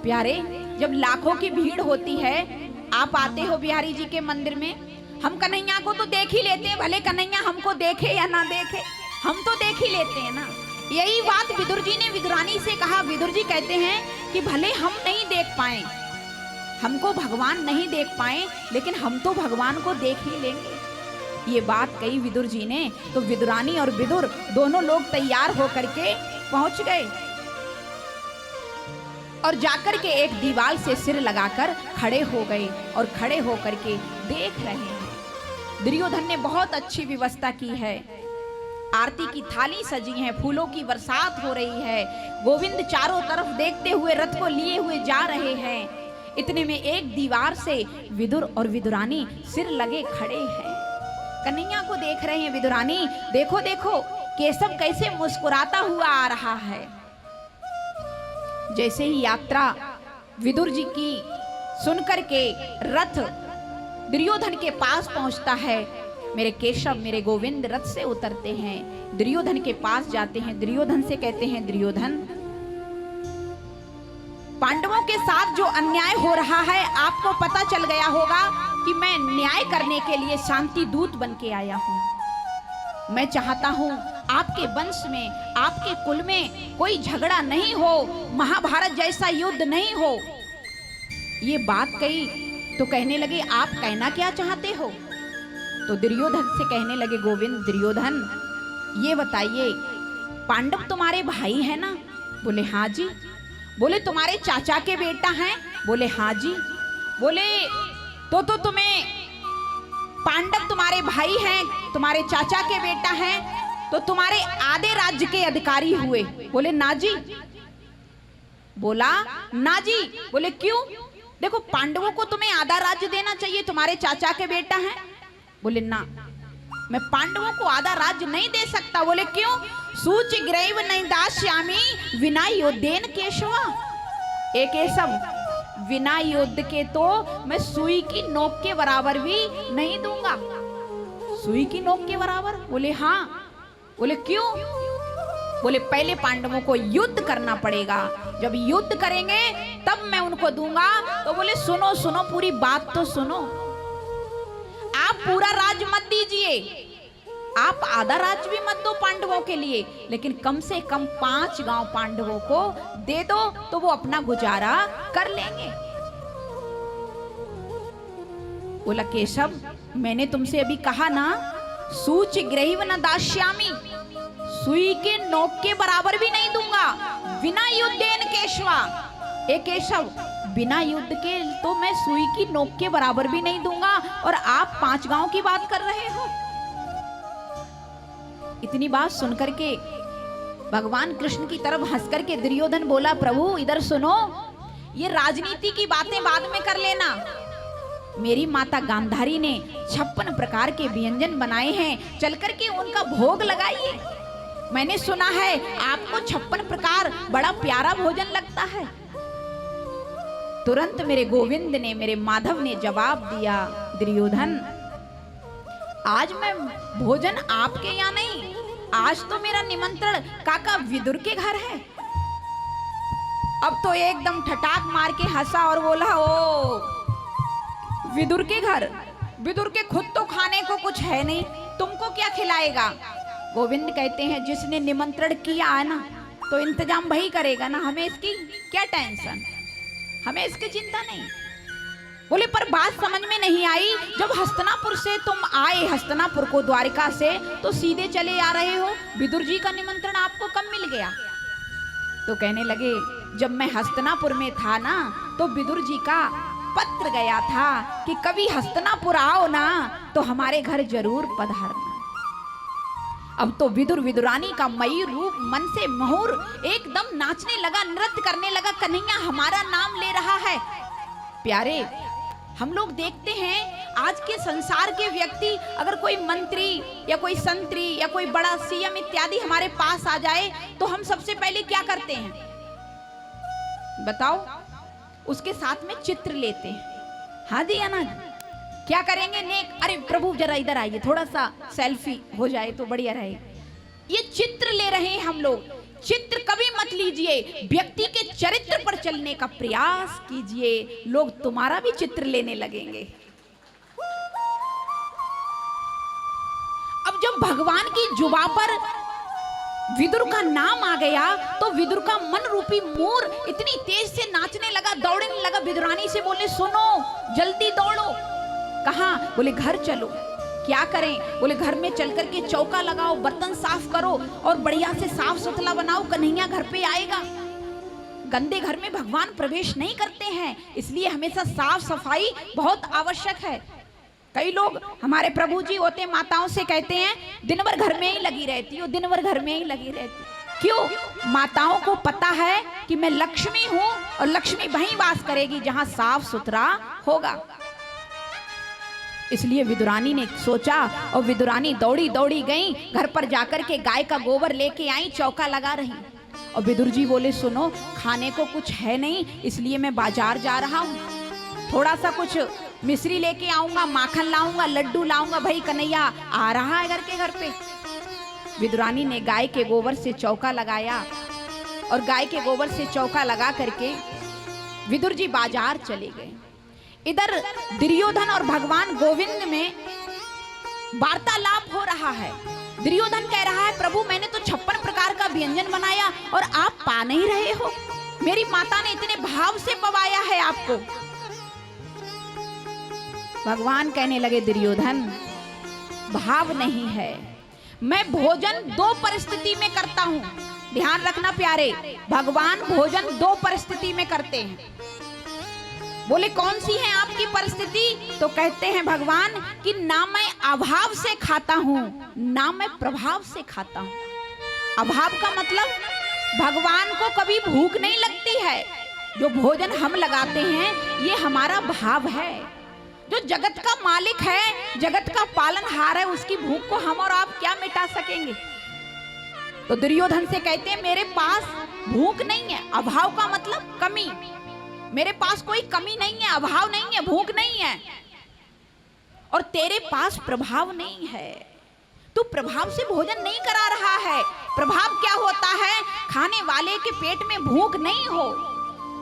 प्यारे, जब लाखों की भीड़ होती है, आप आते हो बिहारी जी के मंदिर में, हम कन्हैया को तो देख ही लेते हैं, भले कन्हैया हमको देखे या ना देखे, हम तो देख ही लेते हैं ना। यही बात विदुर जी ने विदुरानी से कहा। विदुर जी कहते हैं कि भले हम नहीं देख पाए, हमको भगवान नहीं देख पाए, लेकिन हम तो भगवान को देख ही लेंगे। ये बात कही विदुर जी ने, तो विदुरानी और विदुर दोनों लोग तैयार होकर के पहुंच गए और जाकर के एक दीवार से सिर लगाकर खड़े हो गए और खड़े होकर के देख रहे हैं। दुर्योधन ने बहुत अच्छी व्यवस्था की है, आरती की थाली सजी है, फूलों की बरसात हो रही है, गोविंद चारों तरफ देखते हुए रथ को लिए हुए जा रहे हैं। इतने में एक दीवार से विदुर और विदुरानी सिर लगे खड़े हैं, कन्हैया को देख रहे हैं। विदुरानी, देखो देखो केशव कैसे मुस्कुराता हुआ आ रहा है। जैसे ही यात्रा विदुर जी की सुनकर के रथ दुर्योधन के पास पहुंचता है, मेरे केशव मेरे गोविंद रथ से उतरते हैं, दुर्योधन के पास जाते हैं, दुर्योधन से कहते हैं, दुर्योधन पांडवों के साथ जो अन्याय हो रहा है आपको पता चल गया होगा कि मैं न्याय करने के लिए शांति दूत बन के आया हूं। मैं चाहता हूं आपके वंश में, आपके कुल में कोई झगड़ा नहीं हो, महाभारत जैसा युद्ध नहीं हो। ये बात कही तो कहने लगे, आप कहना क्या चाहते हो? तो दुर्योधन से कहने लगे, गोविंद दुर्योधन ये बताइए, पांडव तुम्हारे भाई है ना? बोले हाँ जी। बोले तुम्हारे चाचा के बेटा हैं? बोले हाँ जी। बोले तो तुम्हें पांडव तुम्हारे भाई हैं, तुम्हारे चाचा के बेटा हैं, तो तुम्हारे आधे राज्य के अधिकारी हुए? बोले ना जी। बोला ना जी। बोले क्यों? देखो पांडवों को तुम्हें आधा राज्य देना चाहिए, तुम्हारे चाचा के बेटा हैं। बोले ना, मैं पांडवों को आधा राज्य नहीं दे सकता। बोले क्यों? सूच ग्रैव नहीं दास्यामी विना योद्धेन केशवा। एक केशव, बिना युद्ध के तो मैं सुई की नोक के बराबर भी नहीं दूंगा। सुई की नोक के बराबर? बोले हाँ। बोले क्यों? बोले पहले पांडवों को युद्ध करना पड़ेगा, जब युद्ध करेंगे तब मैं उनको दूंगा। तो बोले सुनो सुनो, पूरी बात तो सुनो। आप पूरा राज्य मत दीजिए, आप आधा राज्य भी मत दो पांडवों के लिए, लेकिन कम से कम 5 गांव पांडवों को दे दो तो वो अपना गुजारा कर लेंगे। बोला केशव, मैंने तुमसे अभी कहा ना, सूच ग्रहीव न दास्यामी, सुई के नोक के बराबर भी नहीं दूंगा, बिना युद्धेन केशवा। ए केशव, बिना युद्ध के तो मैं सुई की नोक के बराबर भी नहीं दूंगा, और आप 5 गांव की बात कर रहे हो। इतनी बात सुनकर के भगवान कृष्ण की तरफ हंसकर के दुर्योधन बोला, प्रभु इधर सुनो, ये राजनीति की बातें बाद में कर लेना। मेरी माता गांधारी ने 56 प्रकार के व्यंजन बनाए हैं, चलकर के उनका भोग लगाइए। मैंने सुना है आपको 56 प्रकार बड़ा प्यारा भोजन लगता है। तुरंत मेरे गोविंद ने, मेरे माधव ने जवाब दिया, दुर्योधन आज मैं भोजन आपके यहाँ नहीं, आज तो मेरा निमंत्रण काका विदुर के घर है। अब तो एकदम ठटाक मार के हंसा और बोला, ओ विदुर के घर? विदुर के खुद तो खाने को कुछ है नहीं, तुमको क्या खिलाएगा? गोविंद कहते हैं, जिसने निमंत्रण किया है ना तो इंतजाम वही करेगा ना, हमें इसकी क्या टेंशन, हमें इसकी चिंता नहीं। बोले पर बात समझ में नहीं आई, जब हस्तिनापुर से तुम आए, हस्तिनापुर को द्वारिका से, तो सीधे चले आ रहे हो, विदुर जी का निमंत्रण आपको कब मिल गया? तो कहने लगे, जब मैं हस्तिनापुर में था ना तो विदुर जी का पत्र गया था कि कभी हस्तिनापुर आओ ना तो हमारे घर जरूर पधारना। अब तो विदुर विदुरानी का मयूर रूप मन से मोहर एकदम नाचने लगा, नृत्य करने लगा, कन्हैया हमारा नाम ले रहा है। प्यारे, हम लोग देखते हैं आज के संसार के व्यक्ति, अगर कोई मंत्री या कोई संतरी या कोई बड़ा सीएम इत्यादि हमारे पास आ जाए तो हम सबसे पहले क्या करते हैं बताओ? उसके साथ में चित्र लेते हैं। हाँ जी या ना? क्या करेंगे? नेक, अरे प्रभु जरा इधर आइए, थोड़ा सा सेल्फी हो जाए तो बढ़िया रहेगा। ये चित्र ले रहे हैं हम लोग। चित्र कभी मत लीजिए, व्यक्ति के चरित्र पर चलने का प्रयास कीजिए, लोग तुम्हारा भी चित्र लेने लगेंगे। अब जब भगवान की जुबा पर विदुर का नाम आ गया तो विदुर का मन रूपी मोर इतनी तेज से नाचने लगा, दौड़ने लगा। विदुरानी से बोले सुनो जल्दी दौड़ो। कहाँ? बोले घर चलो। क्या करें? बोले घर में चल करके चौका लगाओ, बर्तन साफ करो और बढ़िया से साफ सुथरा बनाओ, कन्हैया घर पे आएगा। गंदे घर में भगवान प्रवेश नहीं करते हैं, इसलिए हमेशा साफ सफाई बहुत आवश्यक है। कई लोग हमारे प्रभु जी होते माताओं से कहते हैं दिन भर घर में ही लगी रहती हो, दिन भर घर में ही लगी रहती। क्यों? माताओं को पता है कि मैं लक्ष्मी हूं और लक्ष्मी वहीं वास करेगी जहां साफ सुथरा होगा। इसलिए विदुरानी ने सोचा और विदुरानी दौड़ी दौड़ी गई, घर पर जाकर के गाय का गोबर लेके आई, चौका लगा रही। और विदुर जी बोले सुनो खाने को कुछ है नहीं, इसलिए मैं बाजार जा रहा हूँ, थोड़ा सा कुछ मिश्री लेके आऊंगा, माखन लाऊंगा, लड्डू लाऊंगा, भाई कन्हैया आ रहा है घर पे। विदुरानी ने गाय के गोबर से चौका लगाया और गाय के गोबर से चौका लगा करके विदुर जी बाजार चले गए। इधर दुर्योधन और भगवान गोविंद में वार्तालाप हो रहा है। दुर्योधन कह रहा है प्रभु मैंने तो 56 प्रकार का व्यंजन बनाया और आप पा नहीं रहे हो, मेरी माता ने इतने भाव से पवाया है आपको। भगवान कहने लगे दुर्योधन भाव नहीं है, मैं भोजन 2 परिस्थिति में करता हूं। ध्यान रखना प्यारे, भगवान भोजन 2 परिस्थिति में करते हैं। बोले कौन सी है आपकी परिस्थिति? तो कहते हैं भगवान कि ना मैं अभाव से खाता हूं ना मैं प्रभाव से खाता हूं। अभाव का मतलब भगवान को कभी भूख नहीं लगती है। जो भोजन हम लगाते हैं ये हमारा भाव है। जो जगत का मालिक है, जगत का पालनहार है, उसकी भूख को हम और आप क्या मिटा सकेंगे? तो दुर्योधन से कहते हैं मेरे पास भूख नहीं है। अभाव का मतलब कमी, मेरे पास कोई कमी नहीं है, अभाव नहीं है, भूख नहीं है। और तेरे पास प्रभाव नहीं है, तू प्रभाव से भोजन नहीं करा रहा है। प्रभाव क्या होता है? खाने वाले के पेट में भूख नहीं हो।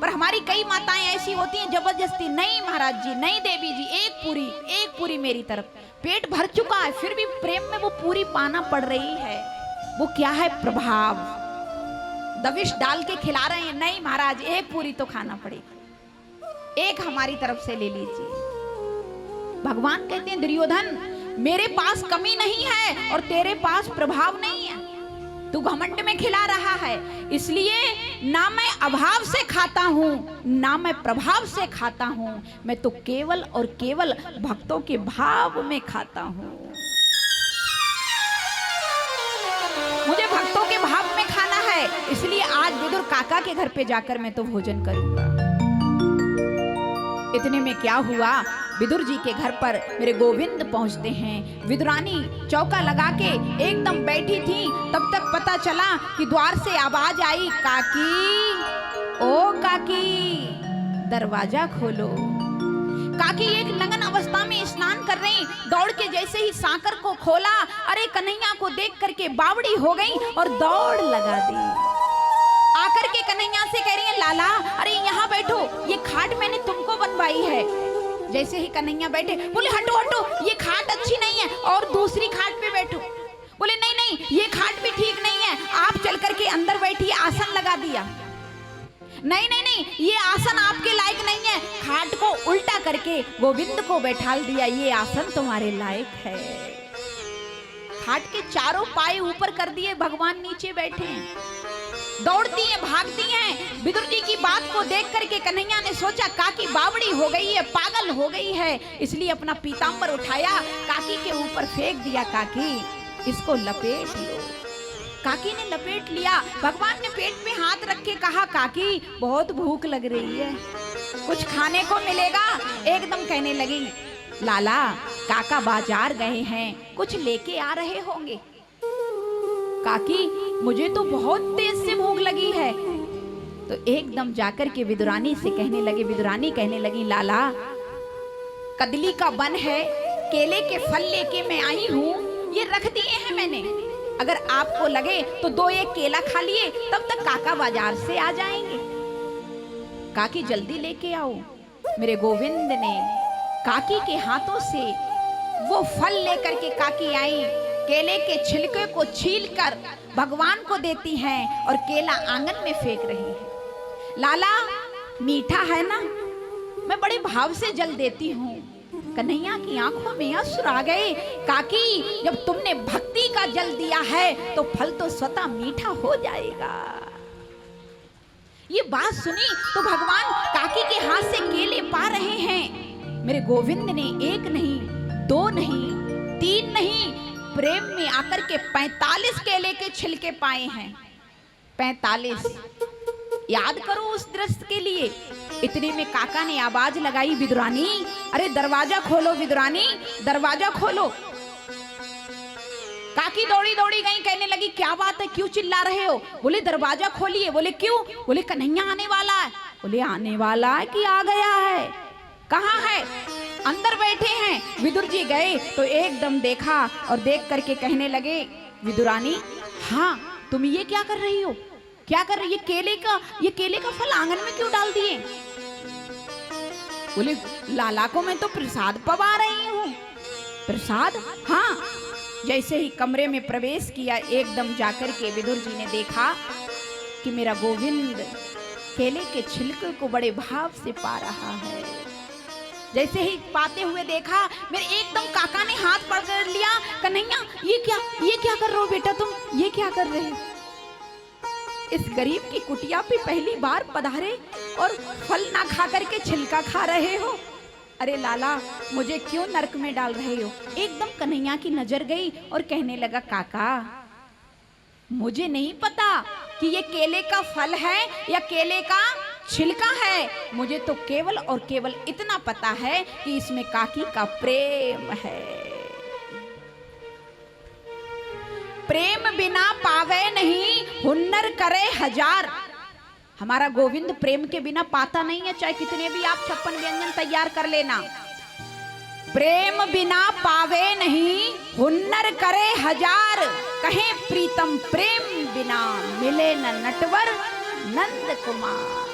पर हमारी कई माताएं ऐसी होती हैं जबरदस्ती, नहीं महाराज जी, नहीं देवी जी, एक पूरी मेरी तरफ। पेट भर चुका है फिर भी प्रेम में वो पूरी पाना पड़ रही है। वो क्या है? प्रभाव। दबिश डाल के खिला रहे हैं, नहीं महाराज एक पूरी तो खाना पड़ेगी, एक हमारी तरफ से ले लीजिए। भगवान कहते हैं दुर्योधन मेरे पास कमी नहीं है और तेरे पास प्रभाव नहीं है, तू घमंड में खिला रहा है। इसलिए ना मैं अभाव से खाता हूं ना मैं प्रभाव से खाता हूं, मैं तो केवल और केवल भक्तों के भाव में खाता हूं। मुझे भक्तों के भाव में खाना है, इसलिए आज विदुर काका के घर पे जाकर मैं तो भोजन करूंगा। इतने में क्या हुआ, विदुर जी के घर पर मेरे गोविंद पहुंचते हैं। विदुरानी चौका लगा के एकदम बैठी थी, तब तक पता चला कि द्वार से आवाज आई, काकी ओ काकी दरवाजा खोलो। काकी एक नग्न अवस्था में स्नान कर रही, दौड़ के जैसे ही सांकर को खोला, अरे कन्हैया को देख करके बावड़ी हो गई और दौड़ लगा दी। आकर के कन्हैया से कह रही है लाला अरे यहाँ बैठो, ये खाट मैंने तुमको बनवाई है। जैसे ही कन्हैया बैठे बोले हटो हटो, ये खाट अच्छी नहीं है और दूसरी खाट पे बैठो। बोले नहीं नहीं ये खाट भी ठीक नहीं है, आप चल करके अंदर बैठिए, आसन लगा दिया। नहीं नहीं नहीं ये आसन आपके लायक नहीं है, खाट को उल्टा करके गोविंद को बैठाल दिया, ये आसन तुम्हारे लायक है। खाट के चारों पाए ऊपर कर दिए, भगवान नीचे बैठे हैं। दौड़ती हैं, भागती हैं। विदुर जी की बात को देख करके कन्हैया ने सोचा काकी बावड़ी हो गई है, पागल हो गई है, इसलिए अपना पीतांबर उठाया, काकी के ऊपर फेंक दिया। काकी इसको लपेट लो। काकी ने लपेट लिया। भगवान ने पेट में हाथ रख के कहा काकी बहुत भूख लग रही है, कुछ खाने को मिलेगा? एकदम कहने लगी लाला काका बाजार गए हैं, कुछ लेके आ रहे होंगे। काकी मुझे तो बहुत तेज से भूख लगी है। तो एकदम जाकर के विदुरानी से कहने लगे, विदुरानी कहने लगी लाला कदली का वन है, केले के फल लेके मैं आई हूँ, ये रख दिए हैं मैंने, अगर आपको लगे तो 2 एक केला खा लिए, तब तक काका बाजार से आ जाएंगे। काकी जल्दी लेके आओ। मेरे गोविंद ने काकी के हाथों से वो फल लेकर के काकी आई, केले के छिलके को छीलकर भगवान को देती हैं और केला आंगन में फेंक रही है। लाला मीठा है ना, मैं बड़े भाव से जल देती हूँ। कन्हैया की आंखों में आंसू आ गए। काकी, जब तुमने भक्ति का जल दिया है तो फल तो स्वतः मीठा हो जाएगा। ये बात सुनी तो भगवान काकी के हाथ से केले पा रहे हैं। मेरे गोविंद ने 1 नहीं, 2 नहीं, 3 नहीं, प्रेम में आकर के 45 केले के छिलके पाए हैं। 45। याद करो उस दृश्य के लिए। इतने में काका ने आवाज लगाई, विदुरानी, अरे दरवाजा खोलो विदुरानी, दरवाजा खोलो। काकी दौड़ी दौड़ी गई, कहने लगी क्या बात है, क्यों चिल्ला रहे हो? बोले दरवाजा खोलिए। बोले क्यों? बोले कन्हैया आने वाला है। बोले आने वाला है कि आ गया है? कहाँ है? अंदर बैठे हैं। विदुर जी गए तो एकदम देखा और देख करके कहने लगे, विदुरानी हाँ तुम ये क्या कर रही हो? क्या कर रही? ये केले का फल आंगन में क्यों डाल दिए? बोले लाला को मैं तो प्रसाद पवा रही हूँ। प्रसाद? हाँ। जैसे ही कमरे में प्रवेश किया, एकदम जाकर के विदुर जी ने देखा कि मेरा गोविंद केले के छिलके को बड़े भाव से पा रहा है। जैसे ही पाते हुए देखा, मेरे एकदम काका ने हाथ पकड़ लिया, कन्हैया ये क्या कर रहे हो बेटा तुम? ये क्या कर रहे हो? इस गरीब की कुटिया पे पहली बार पधारे और फल ना खा करके छिलका खा रहे हो। अरे लाला, मुझे क्यों नरक में डाल रहे हो? एकदम कन्हैया की नजर गई और कहने लगा, काका मुझे नहीं पता कि ये केले का फल है या केले का छिलका है। मुझे तो केवल और केवल इतना पता है कि इसमें काकी का प्रेम है। प्रेम बिना पावे नहीं, हुन्नर करे हजार। हमारा गोविंद प्रेम के बिना पाता नहीं है, चाहे कितने भी आप 56 व्यंजन तैयार कर लेना। प्रेम बिना पावे नहीं, हुन्नर करे हजार। कहे प्रीतम प्रेम बिना, मिले न नटवर नंद कुमार।